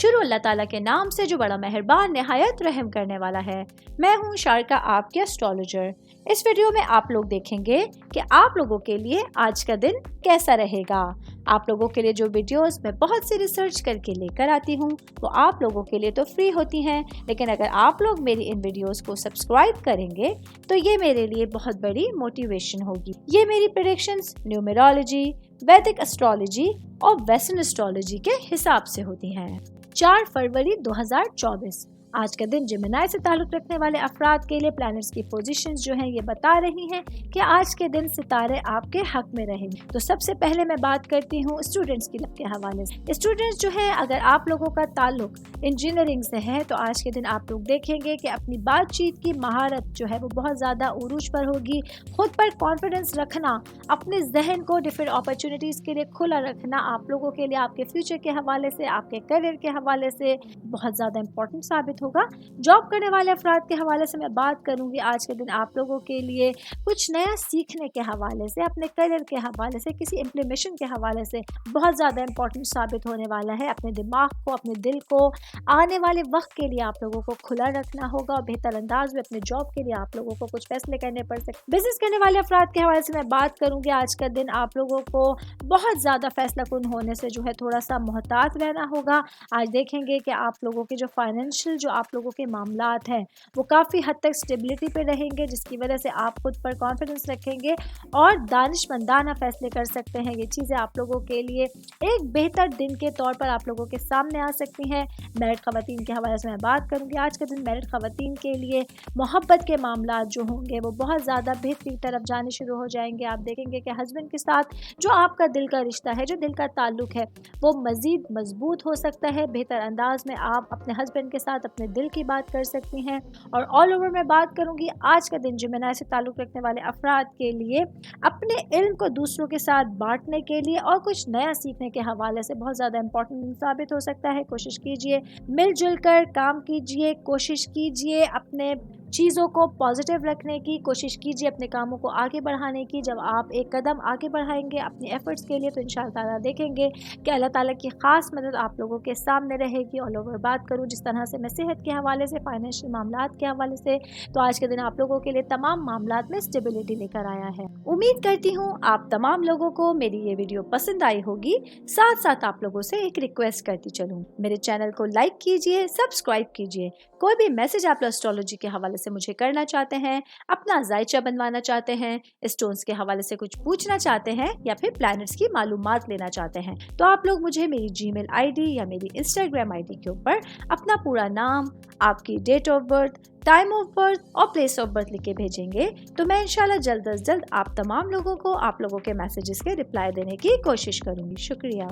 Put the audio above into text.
शुरू अल्लाह ताला के नाम से जो बड़ा मेहरबान निहायत रहम करने वाला है। मैं हूँ शारिका, आपके एस्ट्रोलॉजर। इस वीडियो में आप लोग देखेंगे कि आप लोगों के लिए आज का दिन कैसा रहेगा। आप लोगों के लिए जो वीडियोस मैं बहुत सी रिसर्च करके लेकर आती हूँ वो आप लोगों के लिए तो फ्री होती हैं, लेकिन अगर आप लोग मेरी इन वीडियोस को सब्सक्राइब करेंगे तो ये मेरे लिए बहुत बड़ी मोटिवेशन होगी। ये मेरी प्रेडिक्शंस न्यूमेरोलॉजी, वैदिक एस्ट्रोलॉजी और वेस्टर्न एस्ट्रोलॉजी के हिसाब से होती हैं। 4 फरवरी 2024 आज का दिन जेमिनी से ताल्लुक रखने वाले अफराद के लिए प्लैनेट्स की पोजीशंस जो हैं ये बता रही हैं कि आज के दिन सितारे आपके हक में रहेंगे। तो सबसे पहले मैं बात करती हूँ स्टूडेंट्स की के हवाले से। स्टूडेंट्स जो है, अगर आप लोगों का ताल्लुक इंजीनियरिंग से है तो आज के दिन आप लोग देखेंगे कि अपनी बातचीत की महारत जो है वो बहुत ज़्यादा उरूज पर होगी। खुद पर कॉन्फिडेंस रखना, अपने जहन को डिफरेंट अपॉर्चुनिटीज़ के लिए खुला रखना आप लोगों के लिए आपके फ्यूचर के हवाले से, आपके करियर के हवाले से बहुत ज़्यादा इंपॉर्टेंट साबित होगा। जॉब करने वाले अफराद के हवाले से मैं बात करूंगी। आज के दिन आप लोगों के लिए कुछ नया सीखने के हवाले से, अपने करियर के हवाले से, किसी इम्प्लीमेशन के हवाले से बहुत ज़्यादा इंपॉर्टेंट साबित होने वाला है। अपने दिमाग को, अपने दिल को आने वाले वक्त के लिए आप लोगों को खुला रखना होगा और बेहतर अंदाज में अपने जॉब के लिए आप लोगों को कुछ फैसले करने पड़ सकते। बिजनेस करने वाले अफराद के हवाले से मैं बात करूंगी। आज का दिन आप लोगों को बहुत ज़्यादा फैसला कुन होने से जो है थोड़ा सा मोहतात रहना होगा। आज देखेंगे कि आप लोगों के जो फाइनेंशियल जो आप लोगों के मामलात हैं वो काफ़ी हद तक स्टेबिलिटी पे रहेंगे, जिसकी वजह से आप खुद पर कॉन्फिडेंस रखेंगे और दानिशमंदाना फैसले कर सकते हैं। ये चीज़ें आप लोगों के लिए एक बेहतर दिन के तौर पर आप लोगों के सामने आ सकती हैं। मैरिड ख़वातीन के हवाले से मैं बात करूंगी। आज के दिन मैरिड ख़वातीन के लिए मोहब्बत के मामलात जो होंगे वो बहुत ज़्यादा बेहतरी की तरफ जाने शुरू हो जाएंगे। आप देखेंगे कि हस्बैंड के साथ जो आपका दिल का रिश्ता है, जो दिल का ताल्लुक है, वो मज़ीद मजबूत हो सकता है। बेहतर अंदाज में आप अपने हस्बैंड के साथ अपने दिल की बात कर सकती हैं। और ऑल ओवर मैं बात करूंगी आज का दिन जेमिनी से ताल्लुक रखने वाले अफराद के लिए अपने इल्म को दूसरों के साथ बांटने के लिए और कुछ नया सीखने के हवाले से बहुत ज़्यादा इंपॉर्टेंट साबित हो सकता है। कोशिश कीजिए मिलजुल कर काम कीजिए, कोशिश कीजिए अपने चीज़ों को पॉजिटिव रखने की, कोशिश कीजिए अपने कामों को आगे बढ़ाने की। जब आप एक कदम आगे बढ़ाएंगे अपने एफर्ट्स के लिए तो इंशाअल्लाह ताला देखेंगे कि अल्लाह ताला की ख़ास मदद आप लोगों के सामने रहेगी। ऑल ओवर बात करूँ जिस तरह से मैं सेहत के हवाले से, फाइनेंशियल मामलात के हवाले से, तो आज के दिन आप लोगों के लिए तमाम मामलात में स्टेबिलिटी लेकर आया है। उम्मीद करती हूँ आप तमाम लोगों को मेरी ये वीडियो पसंद आई होगी। साथ साथ आप लोगों से एक रिक्वेस्ट करती चलूँ, मेरे चैनल को लाइक कीजिए, सब्सक्राइब कीजिए। कोई भी मैसेज आप एस्ट्रोलॉजी के हवाले से मुझे करना चाहते हैं, अपना जायचा बनवाना चाहते हैं, स्टोन्स के हवाले से कुछ पूछना चाहते हैं या फिर प्लैनेट्स की मालूमात लेना चाहते हैं, तो आप लोग मुझे मेरी जीमेल आईडी या मेरी इंस्टाग्राम आईडी के ऊपर अपना पूरा नाम, आपकी date of birth, time of birth और प्लेस ऑफ बर्थ लिख के भेजेंगे तो मैं इंशाल्लाह जल्द अज जल्द आप तमाम लोगों को आप लोगों के मैसेजेस के रिप्लाई देने की कोशिश करूंगी। शुक्रिया।